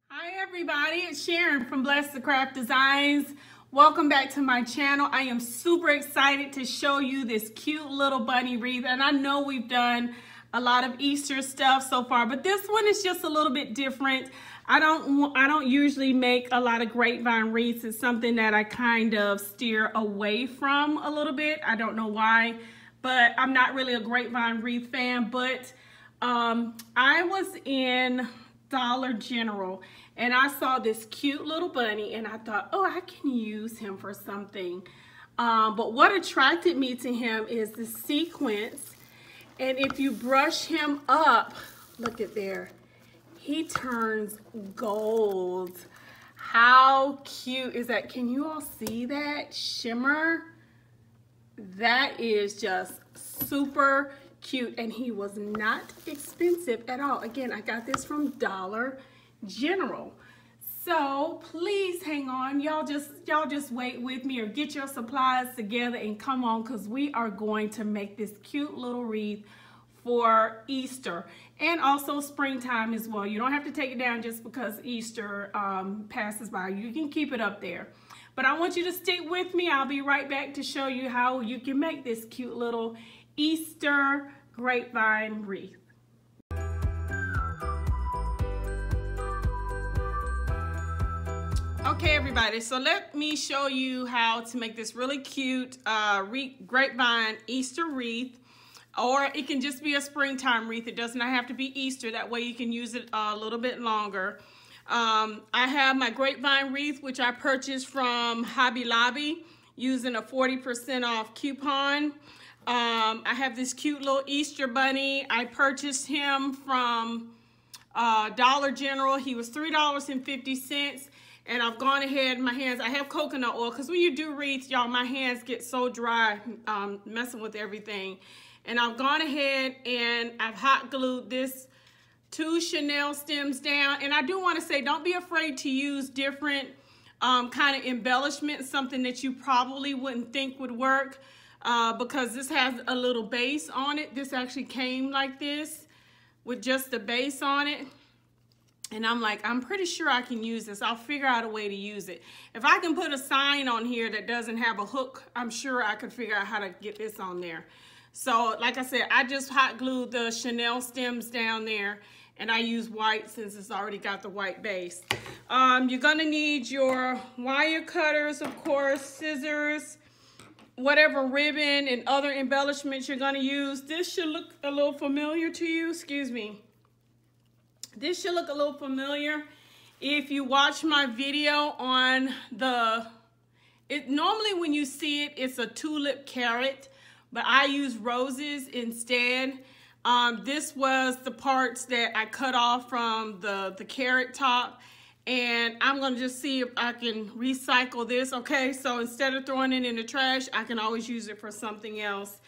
Hi everybody, it's Sharon from Bless the Craft Designs. Welcome back to my channel. I am super excited to show you this cute little bunny wreath, and I know we've done a lot of Easter stuff so far, but this one is just a little bit different. I don't usually make a lot of grapevine wreaths. It's something that I kind of steer away from a little bit. I don't know why, but I'm not really a grapevine wreath fan. But I was in Dollar General and I saw this cute little bunny and I thought, oh, I can use him for something. But what attracted me to him is the sequins. And if you brush him up, look at there, he turns gold. How cute is that? Can you all see that shimmer? That is just super cute, and he was not expensive at all. Again, I got this from Dollar General. So please hang on, y'all just wait with me or get your supplies together and come on, because we are going to make this cute little wreath for Easter and also springtime as well. You don't have to take it down just because Easter passes by. You can keep it up there. But I want you to stick with me. I'll be right back to show you how you can make this cute little Easter grapevine wreath. Okay, everybody, so let me show you how to make this really cute grapevine Easter wreath, or it can just be a springtime wreath. It does not have to be Easter. That way you can use it a little bit longer. I have my grapevine wreath, which I purchased from Hobby Lobby using a 40% off coupon. I have this cute little Easter bunny. I purchased him from Dollar General. He was $3.50. And I've gone ahead, my hands, I have coconut oil, because when you do wreaths, y'all, my hands get so dry messing with everything. And I've gone ahead and I've hot glued this 2 Chenille stems down. And I do want to say, don't be afraid to use different kind of embellishments, something that you probably wouldn't think would work, because this has a little base on it. This actually came like this with just the base on it. And I'm like, I'm pretty sure I can use this. I'll figure out a way to use it. If I can put a sign on here that doesn't have a hook, I'm sure I could figure out how to get this on there. So like I said, I just hot glued the Chenille stems down there, and I use white since it's already got the white base. You're gonna need your wire cutters, of course, scissors, whatever ribbon and other embellishments you're gonna use. This should look a little familiar to you, excuse me. This should look a little familiar if you watch my video on normally when you see it, it's a tulip carrot, but I use roses instead. This was the parts that I cut off from the carrot top, and I'm gonna just see if I can recycle this, okay? So instead of throwing it in the trash, I can always use it for something else.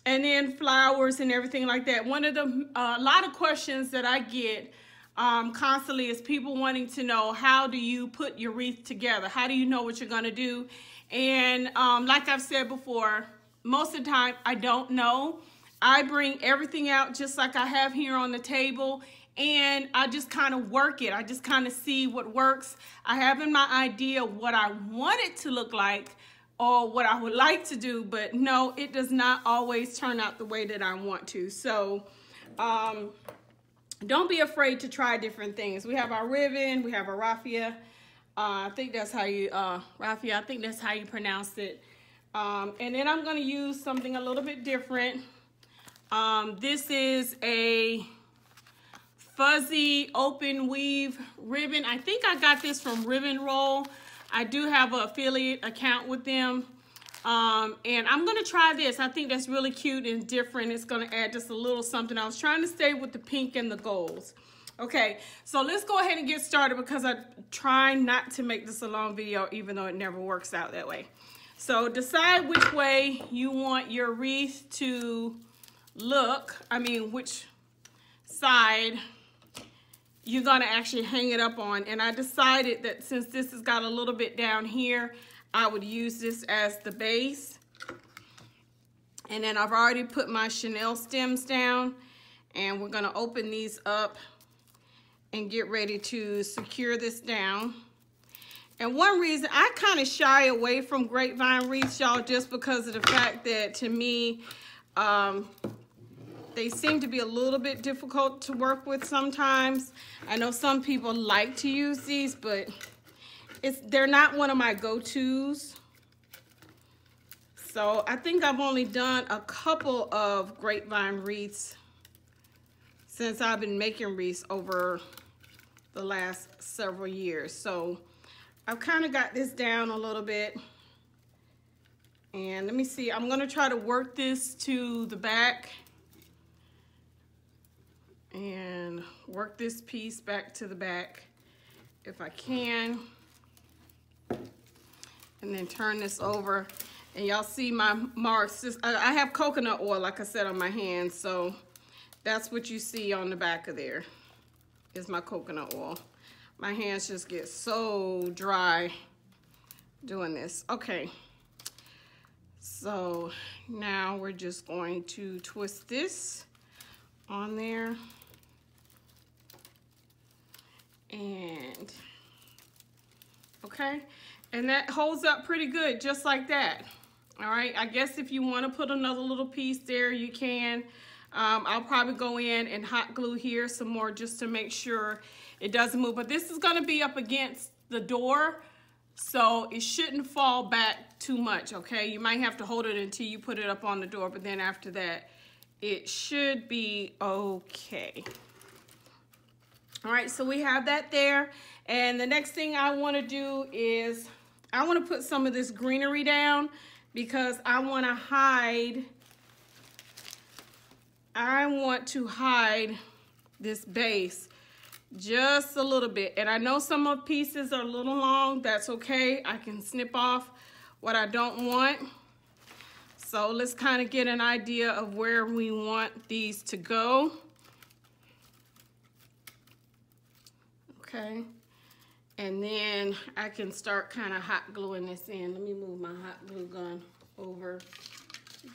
And then flowers and everything like that. One of the, a lot of questions that I get constantly is people wanting to know, how do you put your wreath together? How do you know what you're gonna do? And like I've said before, most of the time I don't know. I bring everything out just like I have here on the table, and I just kind of work it. I just kind of see what works. I have in my idea what I want it to look like, or what I would like to do, but no, it does not always turn out the way that I want to. So don't be afraid to try different things. We have our ribbon, we have our raffia. I think that's how you, raffia, I think that's how you pronounce it. And then I'm gonna use something a little bit different. This is a fuzzy open weave ribbon. I think I got this from Ribbon Roll. I do have an affiliate account with them. And I'm gonna try this. I think that's really cute and different. It's gonna add just a little something. I was trying to stay with the pink and the golds. Okay, so let's go ahead and get started, because I'm trying not to make this a long video, even though it never works out that way. So decide which way you want your wreath to look. I mean, which side you're gonna actually hang it up on. And I decided that since this has got a little bit down here, I would use this as the base. And then I've already put my Chenille stems down, and we're gonna open these up and get ready to secure this down. And one reason I kind of shy away from grapevine wreaths, y'all, just because of the fact that, to me, they seem to be a little bit difficult to work with sometimes. I know some people like to use these, but they're not one of my go-tos. So I think I've only done a couple of grapevine wreaths since I've been making wreaths over the last several years. So I've kind of got this down a little bit. And let me see, I'm gonna try to work this to the back and work this piece back to the back if I can. And then turn this over. And y'all see my marks. I have coconut oil, like I said, on my hands. So that's what you see on the back of there is my coconut oil. My hands just get so dry doing this. Okay. So now we're just going to twist this on there. And okay. And that holds up pretty good, just like that. All right, I guess if you want to put another little piece there, you can. I'll probably go in and hot glue here some more just to make sure it doesn't move. But this is going to be up against the door, so it shouldn't fall back too much, okay? You might have to hold it until you put it up on the door, but then after that, it should be okay. All right, so we have that there. And the next thing I want to do is I want to put some of this greenery down because I want to hide this base just a little bit. And I know some of the pieces are a little long. That's okay. I can snip off what I don't want. So let's kind of get an idea of where we want these to go. Okay. And then I can start kind of hot gluing this in. Let me move my hot glue gun over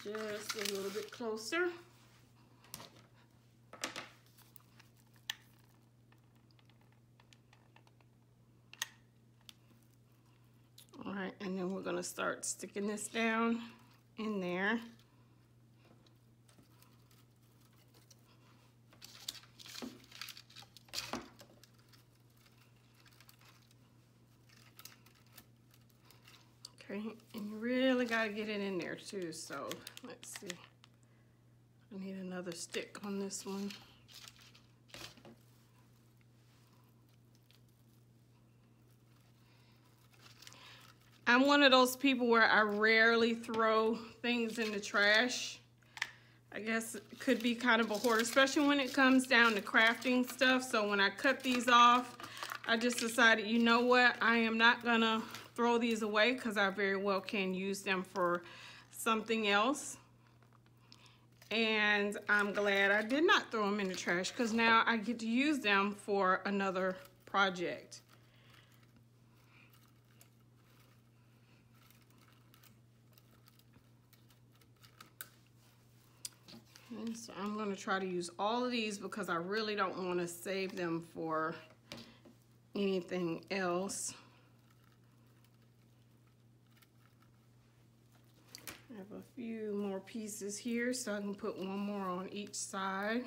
just a little bit closer. All right, and then we're gonna start sticking this down in there. Okay, and you really got to get it in there too, so let's see. I need another stick on this one. I'm one of those people where I rarely throw things in the trash. I guess it could be kind of a hoarder, especially when it comes down to crafting stuff. So when I cut these off, I just decided, you know what, I am not gonna throw these away because I very well can use them for something else. And I'm glad I did not throw them in the trash because now I get to use them for another project. And so I'm going to try to use all of these because I really don't want to save them for anything else. I have a few more pieces here, so I can put one more on each side.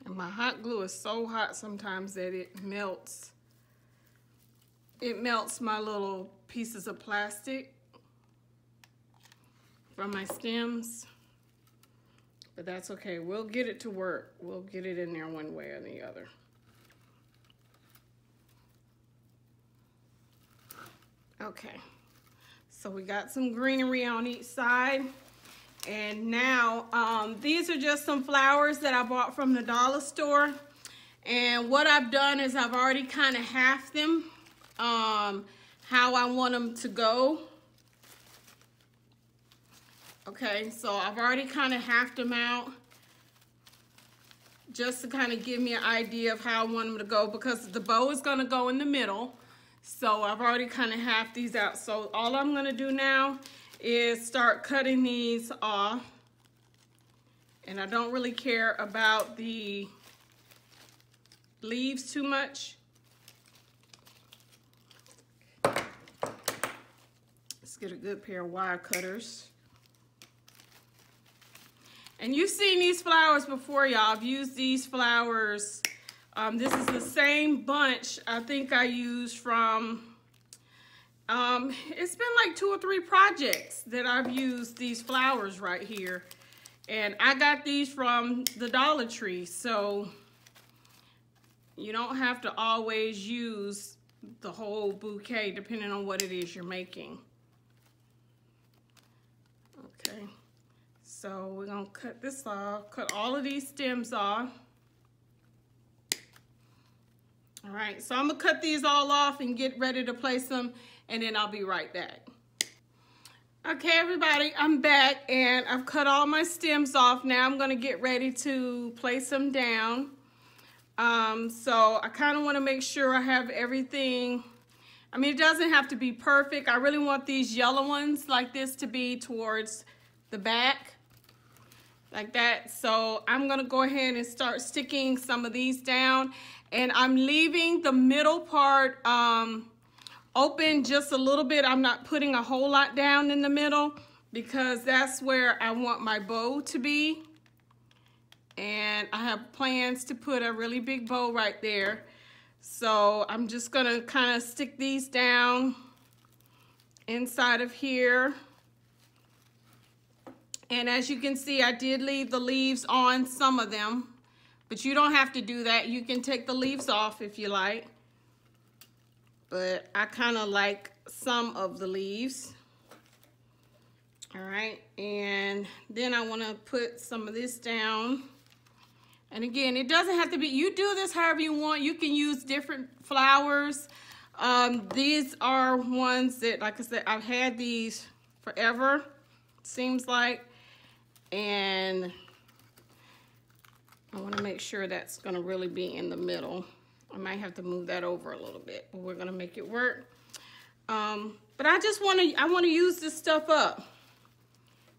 And my hot glue is so hot sometimes that it melts. It melts my little pieces of plastic from my stems, but that's okay. We'll get it to work. We'll get it in there one way or the other. Okay, so we got some greenery on each side. And now, these are just some flowers that I bought from the dollar store. And what I've done is I've already kind of halved them. How I want them to go. Okay, so I've already kind of halved them out. just to kind of give me an idea of how I want them to go, because the bow is going to go in the middle. So I've already kind of halved these out. So all I'm going to do now is start cutting these off. And I don't really care about the leaves too much. Let's get a good pair of wire cutters. And you've seen these flowers before, y'all. I've used these flowers. This is the same bunch I think I used from, it's been like 2 or 3 projects that I've used these flowers right here. And I got these from the DollarTree, so you don't have to always use the whole bouquet depending on what it is you're making. Okay. So we're gonna cut this off, cut all of these stems off. All right, so I'm gonna cut these all off and get ready to place them, and then I'll be right back. Okay, everybody, I'm back, and I've cut all my stems off. Now I'm gonna get ready to place them down. So I kind of want to make sure I have everything. I mean, it doesn't have to be perfect. I really want these yellow ones like this to be towards the back, like that. So I'm gonna go ahead and start sticking some of these down, and I'm leaving the middle part open just a little bit. I'm not putting a whole lot down in the middle because that's where I want my bow to be. And I have plans to put a really big bow right there. So I'm just gonna kind of stick these down inside of here. And as you can see, I did leave the leaves on some of them, but you don't have to do that. You can take the leaves off if you like. But I kind of like some of the leaves. All right, and then I want to put some of this down. And again, it doesn't have to be, you do this however you want. You can use different flowers. These are ones that, like I said, I've had these forever, seems like. And I want to make sure that's going to really be in the middle. I might have to move that over a little bit, but we're going to make it work. But I just want to use this stuff up.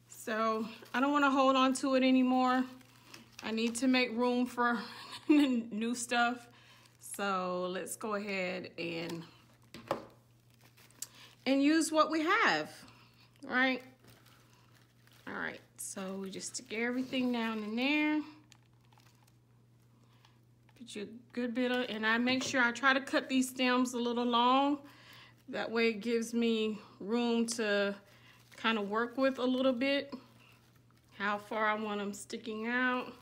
So I don't want to hold on to it anymore. I need to make room for new stuff. So let's go ahead and use what we have, right? All right, so we just stick everything down in there. Put you a good bit of, and I make sure I try to cut these stems a little long. That way it gives me room to kind of work with a little bit. How far I want them sticking out.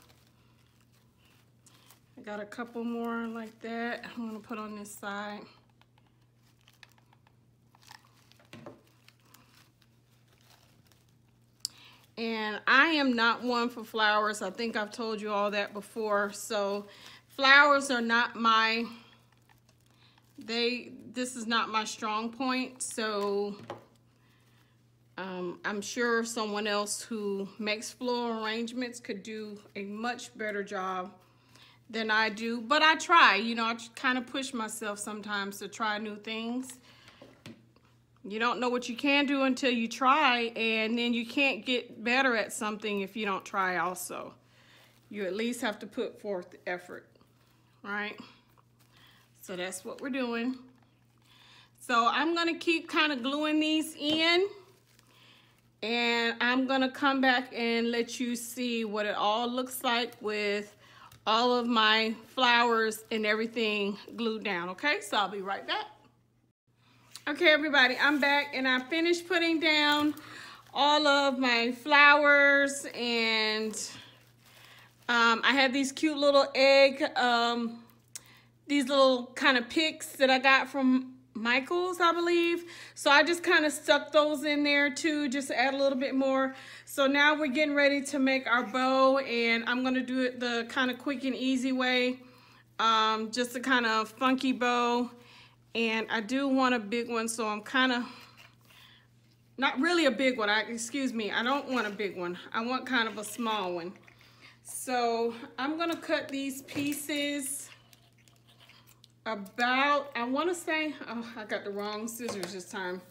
I got a couple more like that I'm gonna put on this side. And I am not one for flowers. I think I've told you all that before. So flowers are not my, this is not my strong point. So I'm sure someone else who makes floral arrangements could do a much better job than I do. But I try, you know, I kind of push myself sometimes to try new things. You don't know what you can do until you try, and then you can't get better at something if you don't try also. You at least have to put forth the effort, right? So that's what we're doing. So I'm gonna keep kind of gluing these in, and I'm gonna come back and let you see what it all looks like with all of my flowers and everything glued down, okay? So I'll be right back. Okay, everybody, I'm back, and I finished putting down all of my flowers, and I had these cute little egg, these little kind of picks that I got from Michael's, I believe. So I just kind of stuck those in there too, just to add a little bit more. So now we're getting ready to make our bow, and I'm gonna do it the kind of quick and easy way, just a kind of funky bow. And I do want a big one, so I'm kind of, not really a big one, excuse me, I don't want a big one. I want kind of a small one. So I'm gonna cut these pieces about, I wanna say, oh, I got the wrong scissors this time.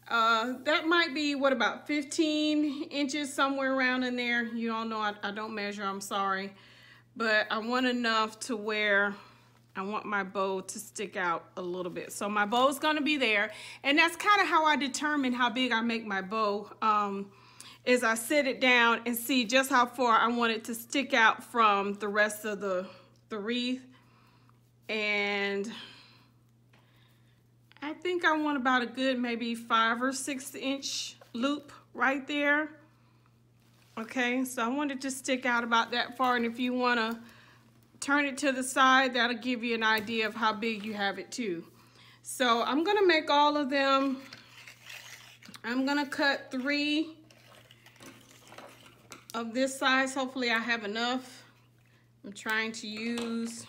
That might be, what, about 15 inches, somewhere around in there. You all know I don't measure, I'm sorry. But I want enough to where I want my bow to stick out a little bit. So my bow is gonna be there. And that's kind of how I determine how big I make my bow. Is I sit it down and see just how far I want it to stick out from the rest of the wreath. And I think I want about a good maybe 5 or 6 inch loop right there. Okay, so I want it to stick out about that far. And if you want to turn it to the side, that'll give you an idea of how big you have it too. So I'm going to make all of them. I'm going to cut 3 of this size. Hopefully I have enough. I'm trying to use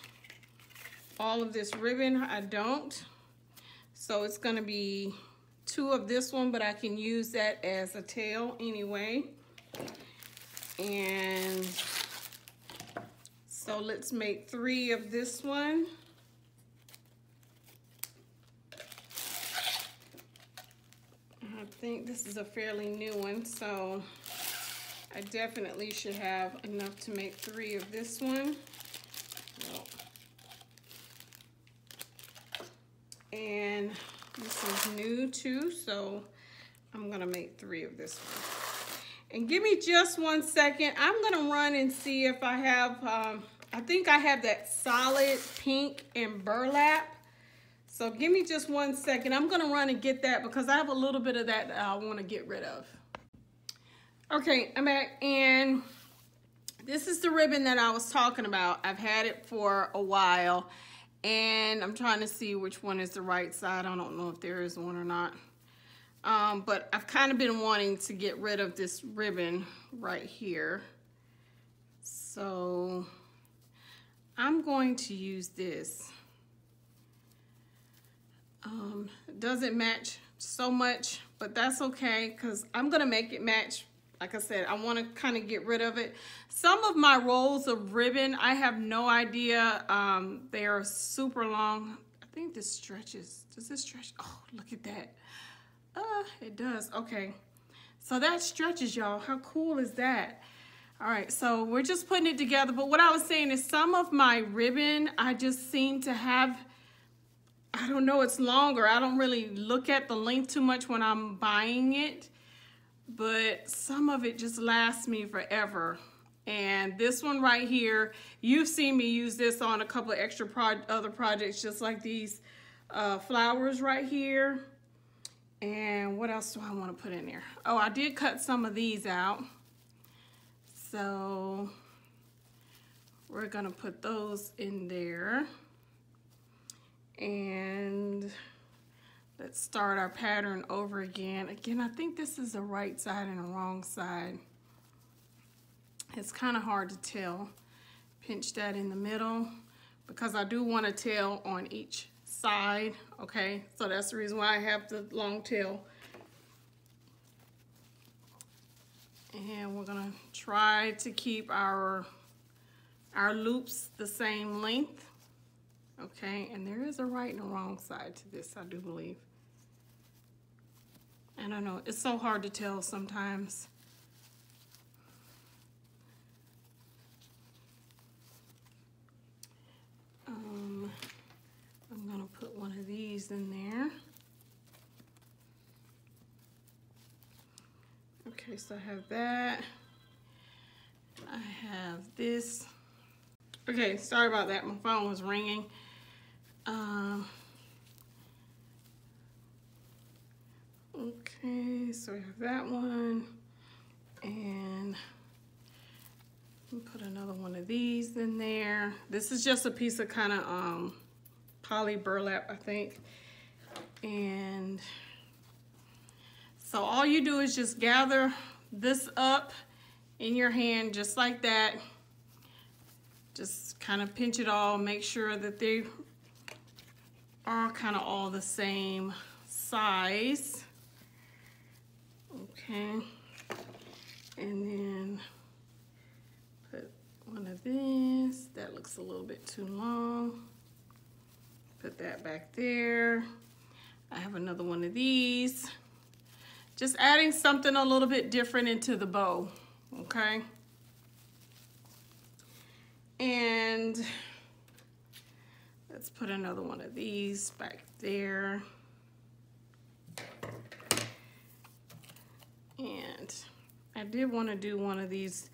all of this ribbon. I don't. So it's gonna be 2 of this one, but I can use that as a tail anyway. And so let's make 3 of this one. I think this is a fairly new one, so I definitely should have enough to make 3 of this one. And this is new too, so I'm gonna make 3 of this one. And give me just 1 second. I'm gonna run and see if I have, I think I have that solid pink and burlap. So give me just 1 second. I'm gonna run and get that because I have a little bit of that I wanna get rid of. Okay, I'm back, and this is the ribbon that I was talking about. I've had it for a while, and I'm trying to see which one is the right side. I don't know if there is one or not. But I've kind of been wanting to get rid of this ribbon right here. So I'm going to use this. It doesn't match so much, but that's okay because I'm gonna make it match. Like I said, I want to kind of get rid of it. Some of my rolls of ribbon, I have no idea. They are super long. I think this stretches. Does this stretch? Oh, look at that. It does. Okay. So that stretches, y'all. How cool is that? All right, so we're just putting it together. But what I was saying is some of my ribbon, I just seem to have, I don't know, it's longer. I don't really look at the length too much when I'm buying it. But some of it just lasts me forever. And this one right here, you've seen me use this on a couple of extra other projects, just like these flowers right here. And what else do I want to put in there? Oh, I did cut some of these out. So we're gonna put those in there. And let's start our pattern over again. Again, I think this is the right side and the wrong side. It's kind of hard to tell. Pinch that in the middle because I do want a tail on each side, okay? So that's the reason why I have the long tail. And we're gonna try to keep our loops the same length, okay? And there is a right and a wrong side to this, I do believe. I don't know, it's so hard to tell sometimes. I'm gonna put one of these in there. Okay, so I have that. I have this. Okay, sorry about that, my phone was ringing. Okay, so we have that one, and put another one of these in there. This is just a piece of kind of poly burlap, I think. And so all you do is just gather this up in your hand just like that. Just kind of pinch it all, make sure that they are kind of all the same size. Okay, and then put looks a little bit too long. Put that back there. I have another one of these. Just adding something a little bit different into the bow, okay? And let's put another one of these back there. And I did want to do one of these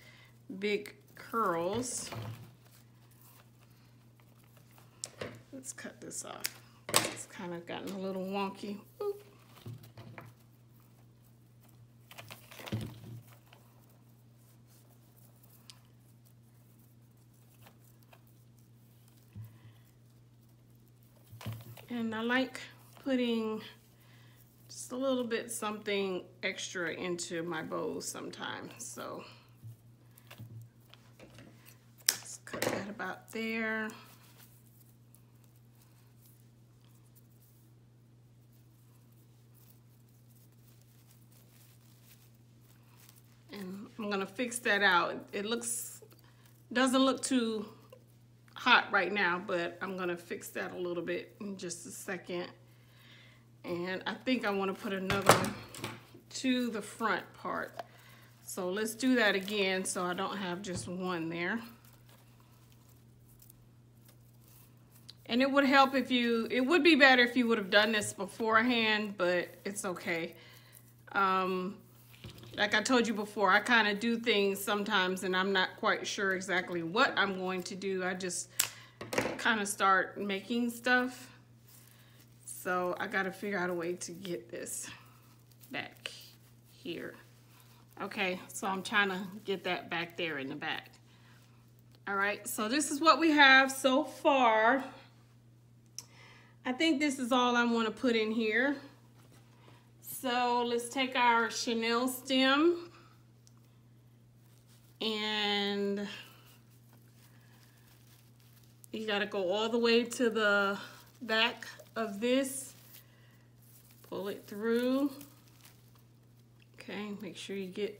big curls. Let's cut this off. It's kind of gotten a little wonky. Oop. And I like putting just a little bit something extra into my bows sometimes. So let's cut that about there. And I'm gonna fix that out. It doesn't look too hot right now, but I'm gonna fix that a little bit in just a second. And I think I want to put another one to the front part. So let's do that again so I don't have just one there. And it would help if it would be better if you would have done this beforehand, but it's okay. Like I told you before, I kind of do things sometimes and I'm not quite sure exactly what I'm going to do. I just kind of start making stuff. So I got to figure out a way to get this back here. Okay, so I'm trying to get that back there in the back. All right, so this is what we have so far. I think this is all I want to put in here. So let's take our Chenille stem and you got to go all the way to the back of this, pull it through. Okay, make sure you get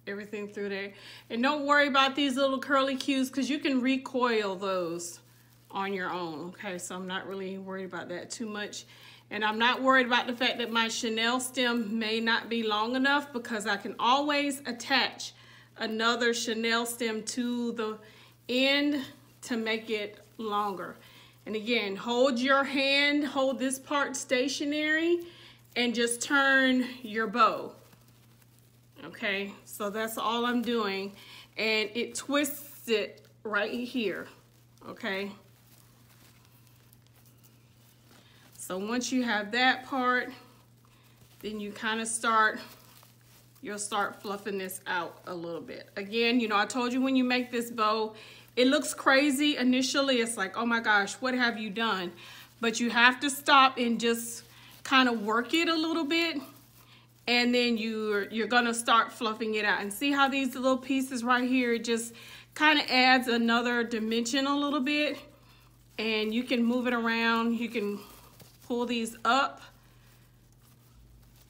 everything through there. And don't worry about these little curly cues because you can recoil those on your own. Okay, so I'm not really worried about that too much. And I'm not worried about the fact that my Chenille stem may not be long enough because I can always attach another Chenille stem to the end to make it longer. And again, hold your hand, hold this part stationary and just turn your bow. Okay, so that's all I'm doing. And it twists it right here, okay? So once you have that part, then you kind of you'll start fluffing this out a little bit. Again, you know, I told you when you make this bow, it looks crazy initially. It's like, oh my gosh, what have you done? But you have to stop and just kind of work it a little bit. And then you're gonna start fluffing it out. And see how these little pieces right here, it just kind of adds another dimension a little bit. And you can move it around. You can pull these up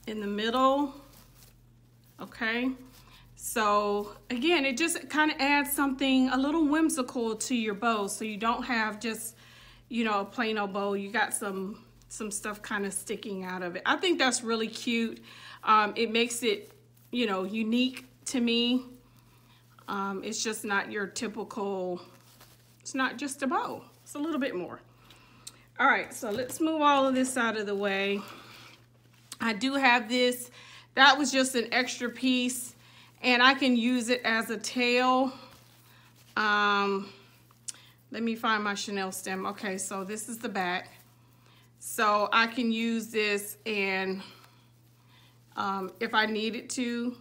in the middle, okay? So again, it just kind of adds something a little whimsical to your bow so you don't have just, you know, a plain old bow. You got some stuff kind of sticking out of it. I think that's really cute. It makes it, you know, unique to me. It's just not your typical, it's not just a bow. It's a little bit more. All right, so let's move all of this out of the way. I do have this. That was just an extra piece, and I can use it as a tail. Let me find my Chenille stem. Okay, so this is the back. So I can use this, and if I needed to,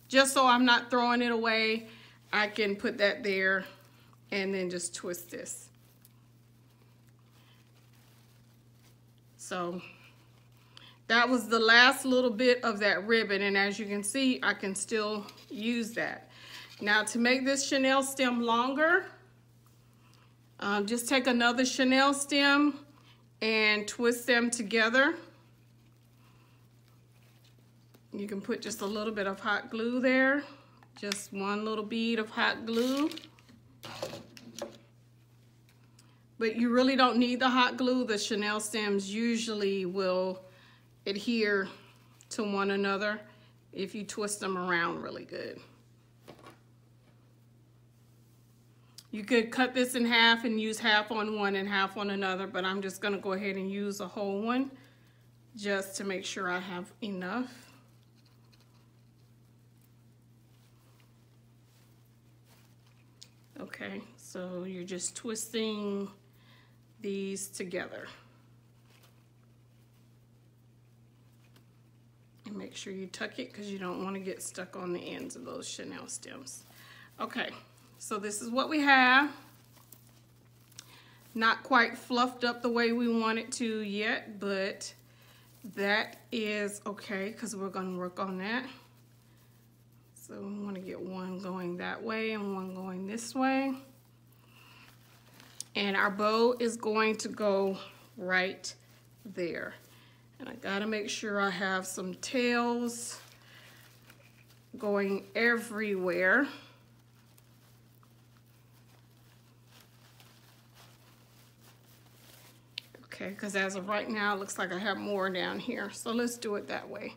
just so I'm not throwing it away, I can put that there and then just twist this. So that was the last little bit of that ribbon, and as you can see, I can still use that. Now to make this Chenille stem longer, just take another Chenille stem and twist them together. You can put just a little bit of hot glue there, just one little bead of hot glue. but you really don't need the hot glue. The chenille stems usually will adhere to one another if you twist them around really good. You could cut this in half and use half on one and half on another, but I'm just gonna go ahead and use a whole one just to make sure I have enough. Okay, so you're just twisting these together. And make sure you tuck it because you don't want to get stuck on the ends of those chenille stems. Okay, so this is what we have. Not quite fluffed up the way we want it to yet, but that is okay because we're going to work on that. So we want to get one going that way and one going this way. And our bow is going to go right there. And I gotta make sure I have some tails going everywhere. Okay, because as of right now, it looks like I have more down here. So let's do it that way.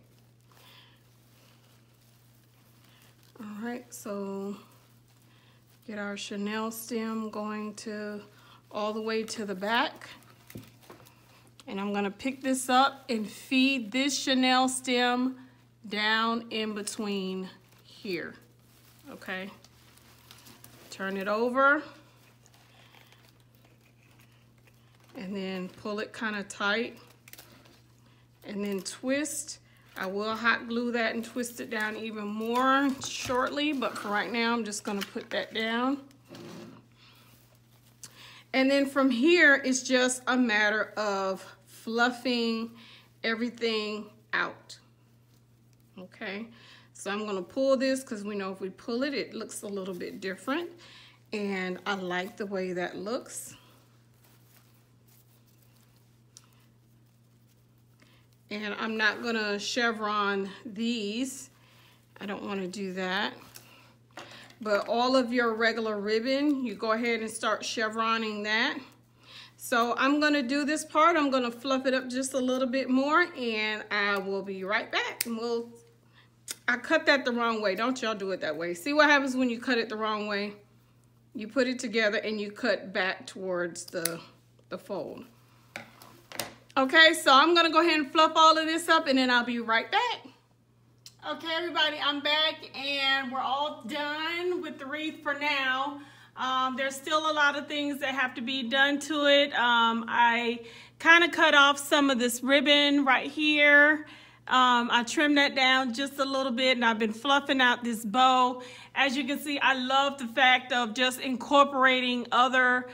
All right, so get our chenille stem going to all the way to the back. And I'm gonna pick this up and feed this chenille stem down in between here, okay? Turn it over and then pull it kind of tight and then twist. I will hot glue that and twist it down even more shortly, but for right now, I'm just gonna put that down. And then from here, it's just a matter of fluffing everything out, okay? So I'm gonna pull this because we know if we pull it, it looks a little bit different. And I like the way that looks. And I'm not gonna chevron these. I don't wanna do that. But all of your regular ribbon, you go ahead and start chevroning that. So I'm gonna do this part. I'm gonna fluff it up just a little bit more and I will be right back. And I cut that the wrong way. Don't y'all do it that way. See what happens when you cut it the wrong way? You put it together and you cut back towards the fold. Okay, so I'm gonna go ahead and fluff all of this up and then I'll be right back. Okay, everybody, I'm back and we're all done with the wreath for now. There's still a lot of things that have to be done to it. I kind of cut off some of this ribbon right here. I trimmed that down just a little bit and I've been fluffing out this bow. As you can see, I love the fact of just incorporating other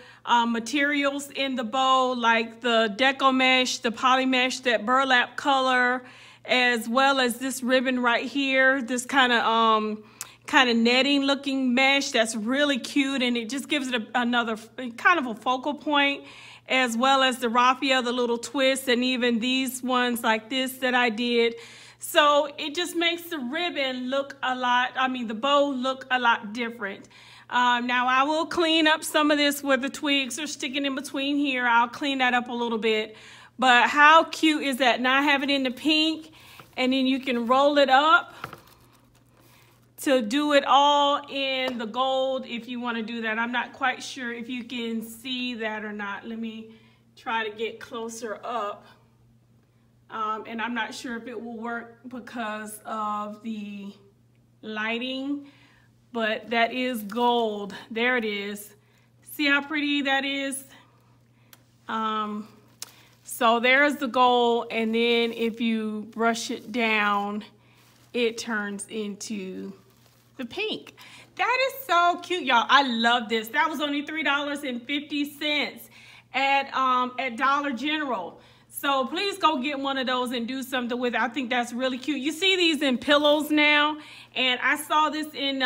materials in the bow, like the Deco mesh, the poly mesh, that burlap color, as well as this ribbon right here, this kind of netting looking mesh that's really cute, and it just gives it another kind of a focal point, as well as the raffia, the little twists, and even these ones like this that I did. So it just makes the ribbon look the bow look a lot different. Now I will clean up some of this where the twigs are sticking in between here. I'll clean that up a little bit. But how cute is that? Now I have it in the pink, and then you can roll it up to do it all in the gold if you want to do that. I'm not quite sure if you can see that or not. Let me try to get closer up. And I'm not sure if it will work because of the lighting, but that is gold. There it is. See how pretty that is? So there's the gold, and then if you brush it down, it turns into the pink. That is so cute, y'all. I love this. That was only $3.50 at Dollar General. So please go get one of those and do something with it. I think that's really cute. You see these in pillows now, and I saw this in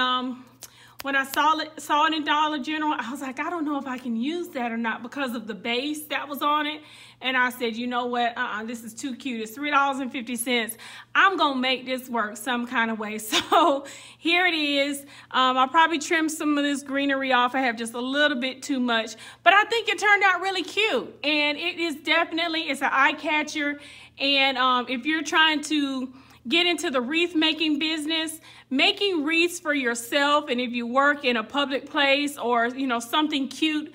when I saw it in Dollar General, I was like, I don't know if I can use that or not because of the base that was on it. And I said, you know what, this is too cute. It's $3.50. I'm gonna make this work some kind of way. So here it is. I'll probably trim some of this greenery off. I have just a little bit too much, but I think it turned out really cute. And it is definitely, it's an eye catcher. And if you're trying to get into the wreath making business, making wreaths for yourself, and if you work in a public place or, you know, something cute,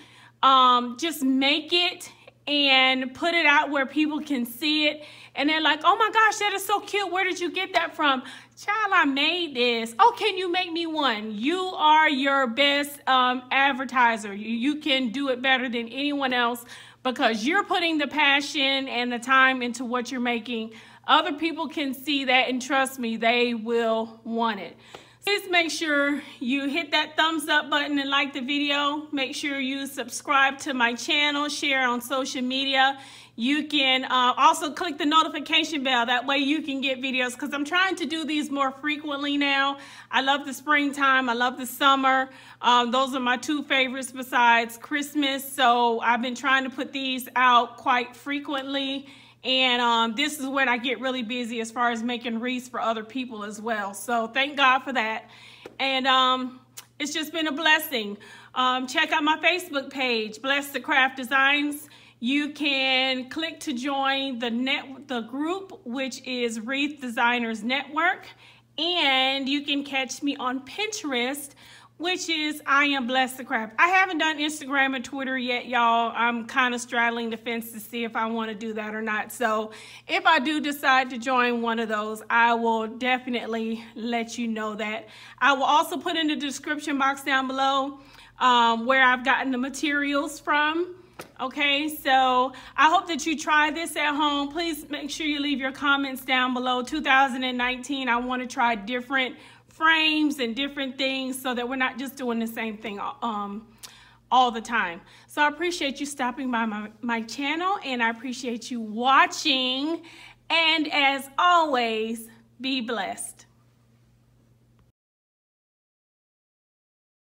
just make it and put it out where people can see it. And they're like, oh my gosh, that is so cute. Where did you get that from? Child, I made this. Oh, can you make me one? You are your best advertiser. You can do it better than anyone else because you're putting the passion and the time into what you're making. Other people can see that, and trust me, they will want it. Please make sure you hit that thumbs up button and like the video. Make sure you subscribe to my channel, share on social media. You can also click the notification bell. That way you can get videos, because I'm trying to do these more frequently now. I love the springtime. I love the summer. Those are my two favorites besides Christmas. So I've been trying to put these out quite frequently. And this is when I get really busy as far as making wreaths for other people as well. So thank God for that. And it's just been a blessing. Check out my Facebook page, Bless the Craft Designs. You can click to join the group, which is Wreath Designers Network. And you can catch me on Pinterest, which is I Am Bless the Craft. I haven't done Instagram and Twitter yet, y'all. I'm kind of straddling the fence to see if I want to do that or not. So if I do decide to join one of those, I will definitely let you know that. I will also put in the description box down below where I've gotten the materials from. Okay, so I hope that you try this at home. Please make sure you leave your comments down below. 2019, I want to try different frames and different things so that we're not just doing the same thing all the time. So I appreciate you stopping by my channel, and I appreciate you watching. And as always, be blessed.